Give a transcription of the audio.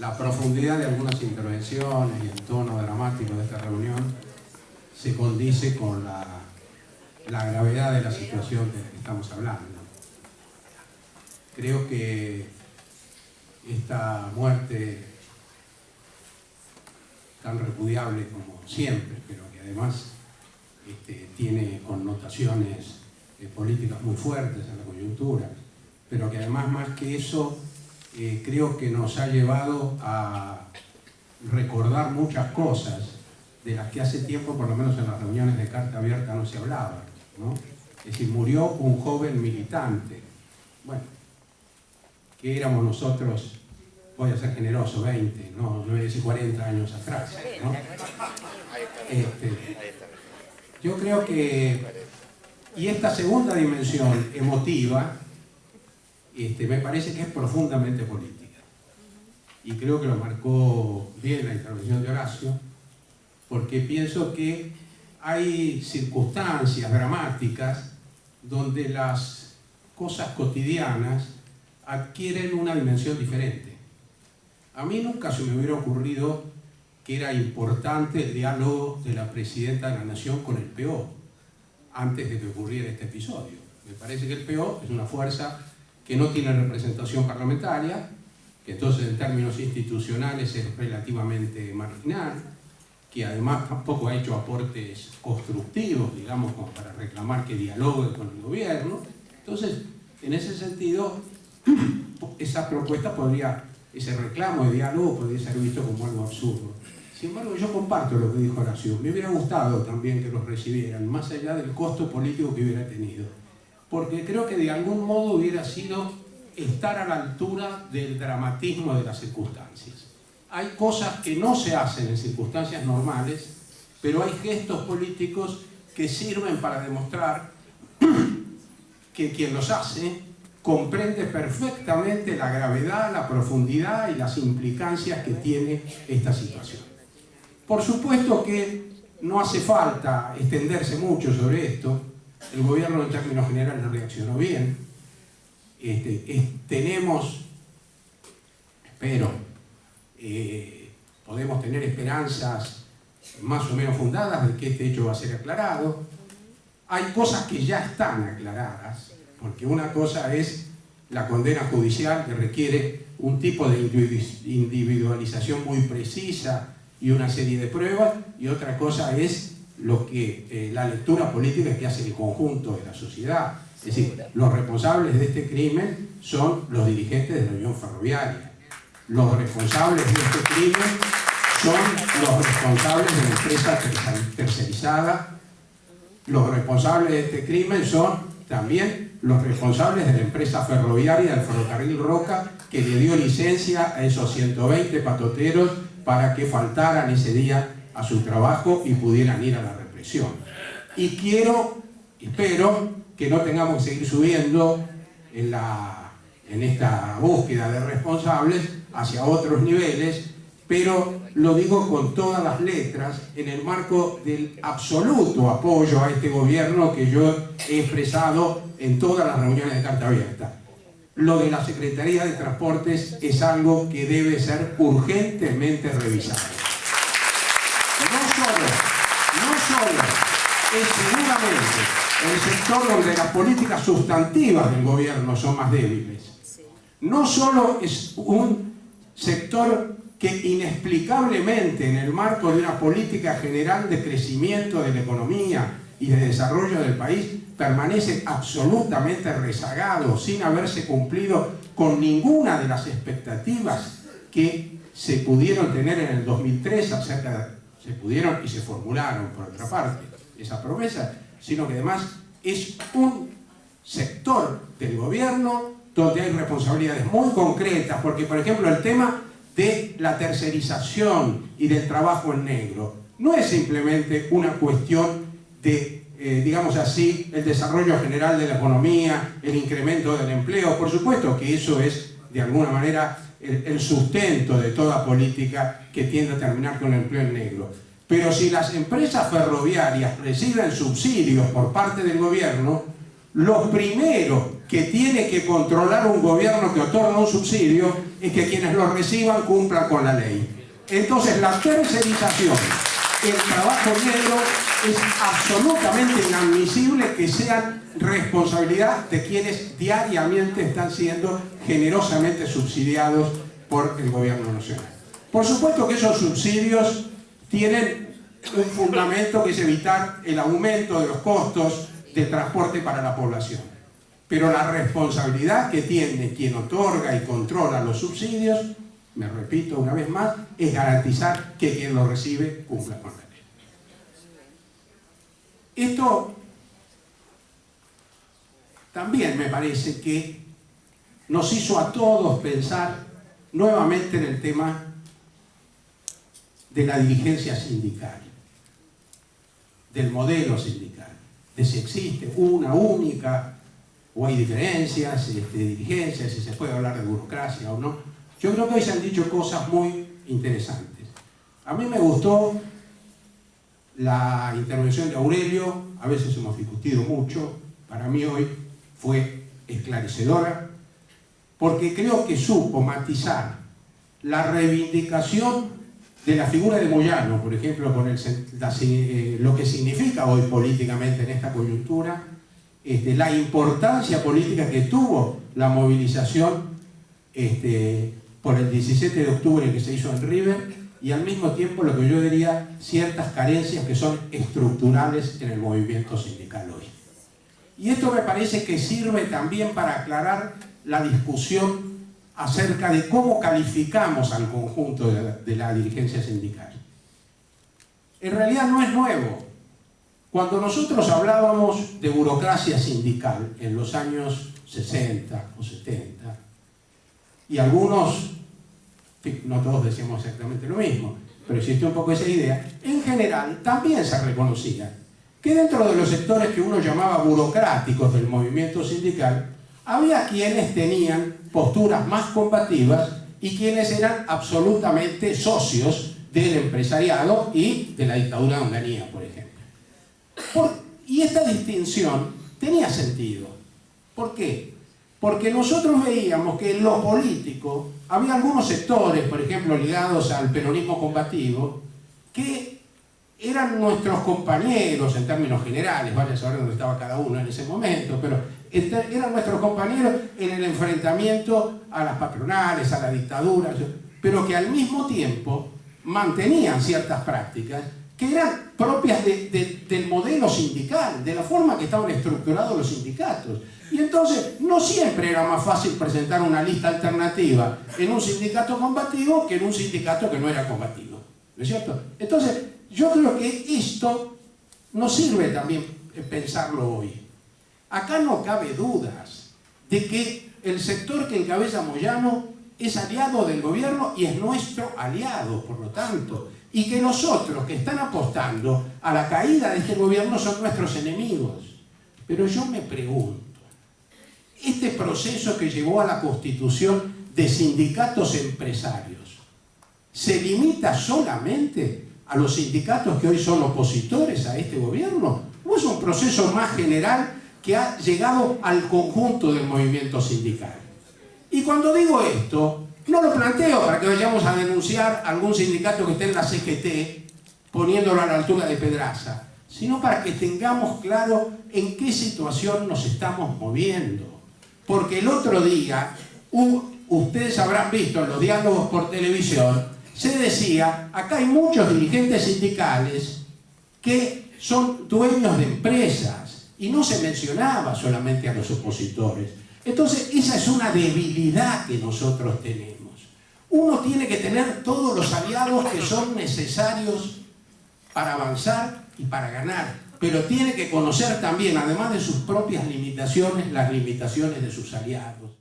la profundidad de algunas intervenciones y el tono dramático de esta reunión se condice con la gravedad de la situación de la que estamos hablando. Creo que esta muerte tan repudiable como siempre, pero que además tiene connotaciones políticas muy fuertes en la coyuntura, pero que además, más que eso, creo que nos ha llevado a recordar muchas cosas de las que hace tiempo, por lo menos en las reuniones de Carta Abierta, no se hablaba, ¿no? Es decir, murió un joven militante. Bueno, ¿qué éramos nosotros? Voy a ser generoso, 20, no voy a decir 40 años atrás, ¿no? Yo creo que... Y esta segunda dimensión emotiva me parece que es profundamente política. Y creo que lo marcó bien la intervención de Horacio, porque pienso que hay circunstancias dramáticas donde las cosas cotidianas adquieren una dimensión diferente. A mí nunca se me hubiera ocurrido que era importante el diálogo de la Presidenta de la Nación con el PO antes de que ocurriera este episodio. Me parece que el PO es una fuerza que no tiene representación parlamentaria, que entonces en términos institucionales es relativamente marginal, que además tampoco ha hecho aportes constructivos, digamos, como para reclamar que dialogue con el gobierno. Entonces, en ese sentido, esa propuesta podría, ese reclamo de diálogo podría ser visto como algo absurdo. Sin embargo, yo comparto lo que dijo Horacio. Me hubiera gustado también que los recibieran, más allá del costo político que hubiera tenido. Porque creo que de algún modo hubiera sido estar a la altura del dramatismo de las circunstancias. Hay cosas que no se hacen en circunstancias normales, pero hay gestos políticos que sirven para demostrar que quien los hace comprende perfectamente la gravedad, la profundidad y las implicancias que tiene esta situación. Por supuesto que no hace falta extenderse mucho sobre esto. El gobierno en términos generales reaccionó bien. Tenemos, espero, podemos tener esperanzas más o menos fundadas de que este hecho va a ser aclarado. Hay cosas que ya están aclaradas, porque una cosa es la condena judicial, que requiere un tipo de individualización muy precisa y una serie de pruebas, y otra cosa es lo que la lectura política que hace el conjunto de la sociedad. Es decir, los responsables de este crimen son los dirigentes de la Unión Ferroviaria. Los responsables de este crimen son los responsables de la empresa tercerizada. Los responsables de este crimen son también los responsables de la empresa ferroviaria del Ferrocarril Roca, que le dio licencia a esos 120 patoteros para que faltaran ese día a su trabajo y pudieran ir a la represión. Y espero que no tengamos que seguir subiendo en esta búsqueda de responsables hacia otros niveles, pero lo digo con todas las letras en el marco del absoluto apoyo a este gobierno que yo he expresado en todas las reuniones de Carta Abierta. Lo de la Secretaría de Transportes es algo que debe ser urgentemente revisado. No solo es seguramente el sector donde las políticas sustantivas del gobierno son más débiles. No solo es un sector que inexplicablemente en el marco de una política general de crecimiento de la economía y de desarrollo del país permanece absolutamente rezagado, sin haberse cumplido con ninguna de las expectativas que se pudieron tener en el 2003 se pudieron y se formularon, por otra parte, esa promesa, sino que además es un sector del gobierno donde hay responsabilidades muy concretas, porque, por ejemplo, el tema de la tercerización y del trabajo en negro no es simplemente una cuestión de, digamos así, el desarrollo general de la economía, el incremento del empleo. Por supuesto que eso es, de alguna manera, el sustento de toda política que tiende a terminar con el empleo en negro. Pero si las empresas ferroviarias reciben subsidios por parte del gobierno, los primeros que tiene que controlar un gobierno que otorga un subsidio es que quienes lo reciban cumplan con la ley. Entonces la tercerización, el trabajo negro, es absolutamente inadmisible que sean responsabilidad de quienes diariamente están siendo generosamente subsidiados por el gobierno nacional. Por supuesto que esos subsidios tienen un fundamento que es evitar el aumento de los costos de transporte para la población. Pero la responsabilidad que tiene quien otorga y controla los subsidios, me repito una vez más, es garantizar que quien los recibe cumpla con la ley. Esto también me parece que nos hizo a todos pensar nuevamente en el tema de la dirigencia sindical, del modelo sindical, de si existe una única o hay diferencias de dirigencia, si se puede hablar de burocracia o no. Yo creo que hoy se han dicho cosas muy interesantes. A mí me gustó la intervención de Aurelio, a veces hemos discutido mucho, para mí hoy fue esclarecedora, porque creo que supo matizar la reivindicación de la figura de Moyano, por ejemplo, con lo que significa hoy políticamente en esta coyuntura, la importancia política que tuvo la movilización por el 17 de octubre que se hizo en River, y al mismo tiempo lo que yo diría ciertas carencias que son estructurales en el movimiento sindical hoy. Y esto me parece que sirve también para aclarar la discusión acerca de cómo calificamos al conjunto de la dirigencia sindical. En realidad no es nuevo. Cuando nosotros hablábamos de burocracia sindical en los años 60 o 70, y algunos, no todos decíamos exactamente lo mismo, pero existe un poco esa idea, en general también se reconocía que dentro de los sectores que uno llamaba burocráticos del movimiento sindical, había quienes tenían posturas más combativas y quienes eran absolutamente socios del empresariado y de la dictadura de Onganía, por ejemplo. Y esta distinción tenía sentido. ¿Por qué? Porque nosotros veíamos que en lo político había algunos sectores, por ejemplo, ligados al peronismo combativo, que eran nuestros compañeros en términos generales, vaya a saber dónde estaba cada uno en ese momento, pero eran nuestros compañeros en el enfrentamiento a las patronales, a la dictadura, pero que al mismo tiempo mantenían ciertas prácticas que eran propias del modelo sindical, de la forma que estaban estructurados los sindicatos. Y entonces no siempre era más fácil presentar una lista alternativa en un sindicato combativo que en un sindicato que no era combativo, ¿no es cierto? Entonces yo creo que esto nos sirve también pensarlo hoy. Acá no cabe dudas de que el sector que encabeza Moyano es aliado del gobierno y es nuestro aliado, por lo tanto, y que los otros que están apostando a la caída de este gobierno son nuestros enemigos. Pero yo me pregunto, este proceso que llevó a la constitución de sindicatos empresarios, ¿se limita solamente a los sindicatos que hoy son opositores a este gobierno? ¿O es un proceso más general que ha llegado al conjunto del movimiento sindical? Y cuando digo esto, no lo planteo para que vayamos a denunciar algún sindicato que esté en la CGT poniéndolo a la altura de Pedraza, sino para que tengamos claro en qué situación nos estamos moviendo. Porque el otro día, ustedes habrán visto en los diálogos por televisión, se decía, acá hay muchos dirigentes sindicales que son dueños de empresas, y no se mencionaba solamente a los opositores. Entonces, esa es una debilidad que nosotros tenemos. Uno tiene que tener todos los aliados que son necesarios para avanzar y para ganar, pero tiene que conocer también, además de sus propias limitaciones, las limitaciones de sus aliados.